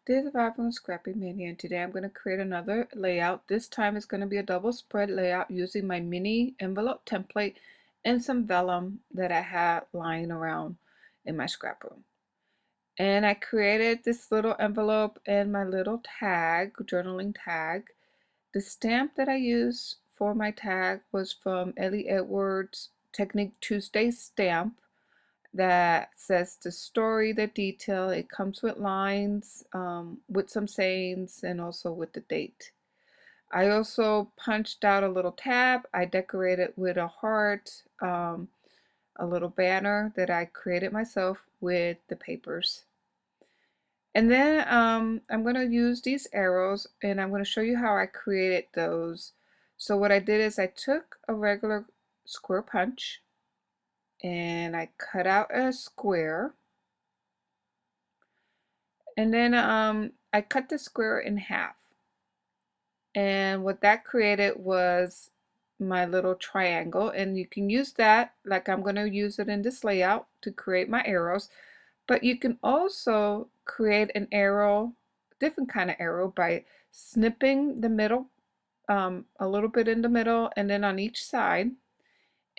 Dear Survivor and Scrappy Mania, and today I'm going to create another layout. This time it's going to be a double spread layout using my mini envelope template and some vellum that I had lying around in my scrap room. And I created this little envelope and my little tag, journaling tag. The stamp that I used for my tag was from Ellie Edwards Technique Tuesday stamp that says the story, the detail. It comes with lines, with some sayings, and also with the date. I also punched out a little tab. I decorated with a heart, a little banner that I created myself with the papers. And then I'm going to use these arrows and I'm going to show you how I created those. So what I did is I took a regular square punch and I cut out a square. And then I cut the square in half. And what that created was my little triangle. And you can use that, like I'm going to use it in this layout to create my arrows. But you can also create an arrow, different kind of arrow, by snipping the middle, a little bit in the middle and then on each side.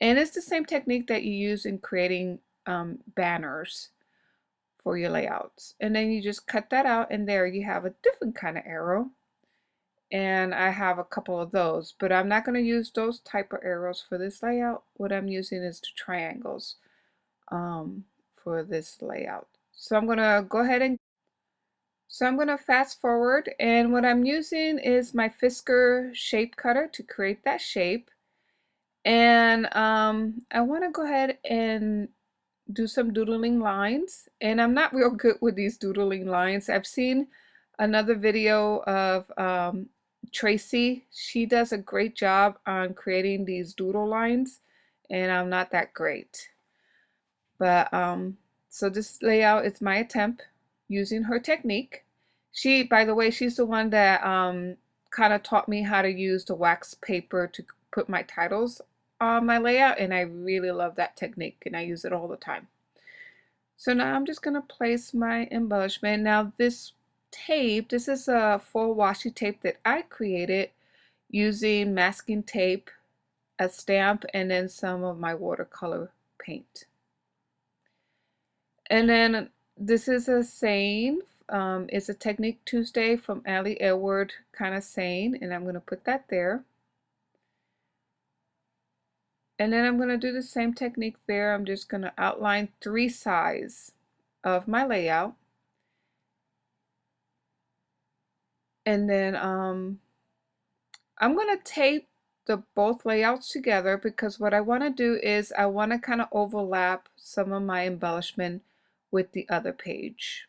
And it's the same technique that you use in creating banners for your layouts. And then you just cut that out and there you have a different kind of arrow. And I have a couple of those, but I'm not going to use those type of arrows for this layout. What I'm using is the triangles for this layout. So I'm going to go ahead and fast forward, and what I'm using is my Fisker shape cutter to create that shape. And I want to go ahead and do some doodling lines, and I'm not real good with these doodling lines. I've seen another video of Tracy. She does a great job on creating these doodle lines, and I'm not that great. But so this layout is my attempt using her technique. She, by the way, she's the one that kind of taught me how to use the wax paper to put my titles on my layout, and I really love that technique, and I use it all the time. So now I'm just going to place my embellishment. Now this tape, this is a full washi tape that I created using masking tape, a stamp, and then some of my watercolor paint. And then this is a saying. It's a Technique Tuesday from Ellie Edward kind of saying, and I'm going to put that there. And then I'm going to do the same technique there. I'm just going to outline 3 sides of my layout. And then I'm going to tape the both layouts together because what I want to do is I want to kind of overlap some of my embellishment with the other page.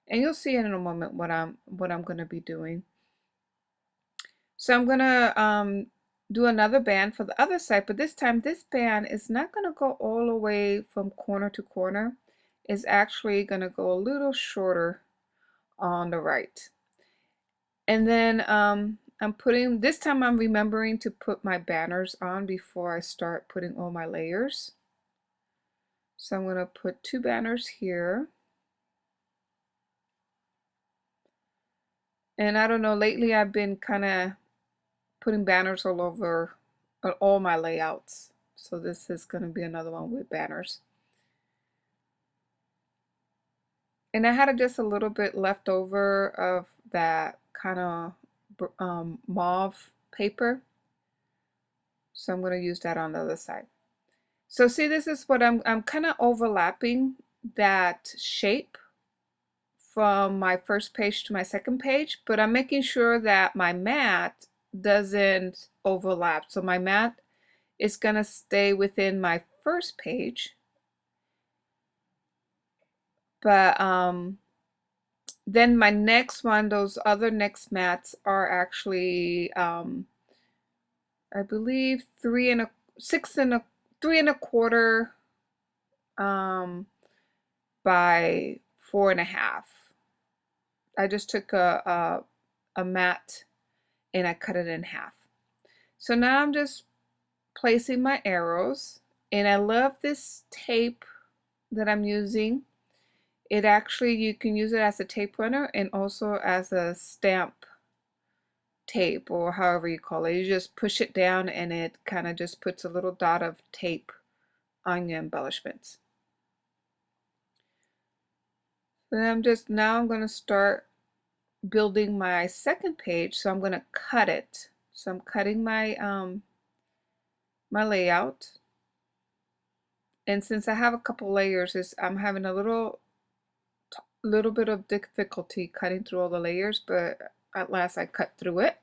And you'll see in a moment what I'm going to be doing. So I'm going to do another band for the other side, but this time this band is not going to go all the way from corner to corner. It's actually going to go a little shorter on the right. And then I'm putting, this time I'm remembering to put my banners on before I start putting all my layers. So I'm going to put 2 banners here. And I don't know, lately I've been kind of putting banners all over all my layouts. So this is going to be another one with banners. And I had just a little bit left over of that kind of mauve paper. So I'm going to use that on the other side. So see, this is what I'm kind of overlapping that shape from my first page to my second page, but I'm making sure that my mat doesn't overlap. So my mat is going to stay within my first page, but then my next one, those other next mats are actually I believe 3 and a quarter by 4.5. I just took a mat and I cut it in half. So now I'm just placing my arrows, and I love this tape that I'm using. It actually, you can use it as a tape runner and also as a stamp tape, or however you call it. You just push it down and it kind of just puts a little dot of tape on your embellishments. Then I'm going to start building my second page. So I'm going to cut it. So I'm cutting my my layout. And since I have a couple layers, I'm having a little bit of difficulty cutting through all the layers, but at last I cut through it.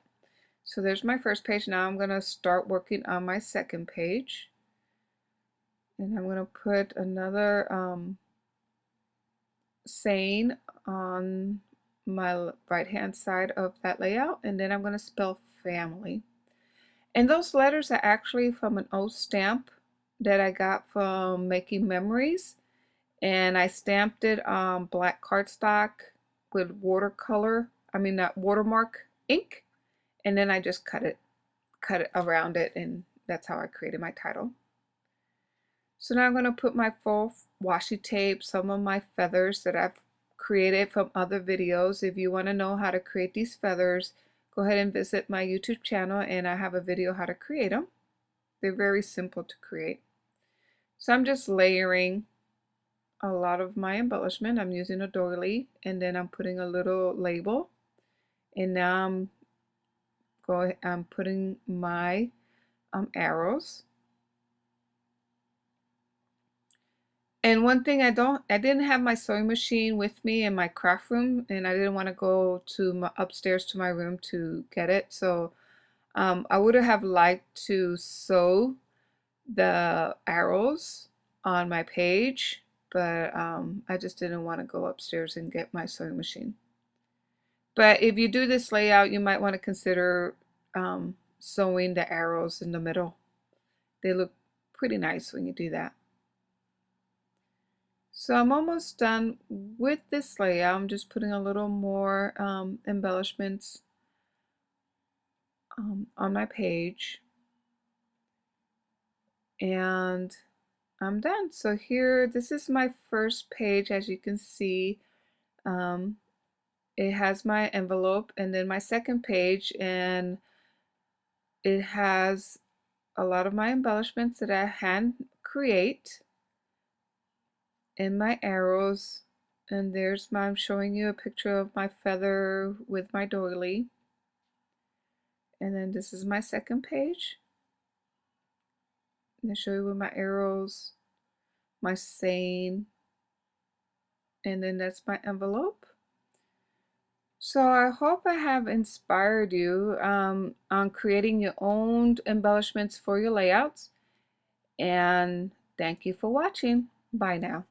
So there's my first page. Now I'm going to start working on my second page. And I'm going to put another saying on my right hand side of that layout, and then I'm going to spell family. And those letters are actually from an old stamp that I got from Making Memories, and I stamped it on black cardstock with not watermark ink, and then I just cut it around it, and that's how I created my title. So now I'm going to put my full washi tape, some of my feathers that I've created from other videos. If you want to know how to create these feathers, go ahead and visit my YouTube channel, and I have a video how to create them. They're very simple to create. So I'm just layering a lot of my embellishment. I'm using a doily, and then I'm putting a little label, and now I'm putting my arrows. And one thing, I didn't have my sewing machine with me in my craft room, and I didn't want to go to upstairs to my room to get it. So I would have liked to sew the arrows on my page, but I just didn't want to go upstairs and get my sewing machine. But if you do this layout, you might want to consider sewing the arrows in the middle. They look pretty nice when you do that. So I'm almost done with this layout. I'm just putting a little more embellishments on my page. And I'm done. So here, this is my first page. As you can see, it has my envelope, and then my second page, and it has a lot of my embellishments that I hand create, and my arrows. And I'm showing you a picture of my feather with my doily. And then this is my second page. And I show you with my arrows, my saying, and then that's my envelope. So I hope I have inspired you on creating your own embellishments for your layouts. And thank you for watching. Bye now.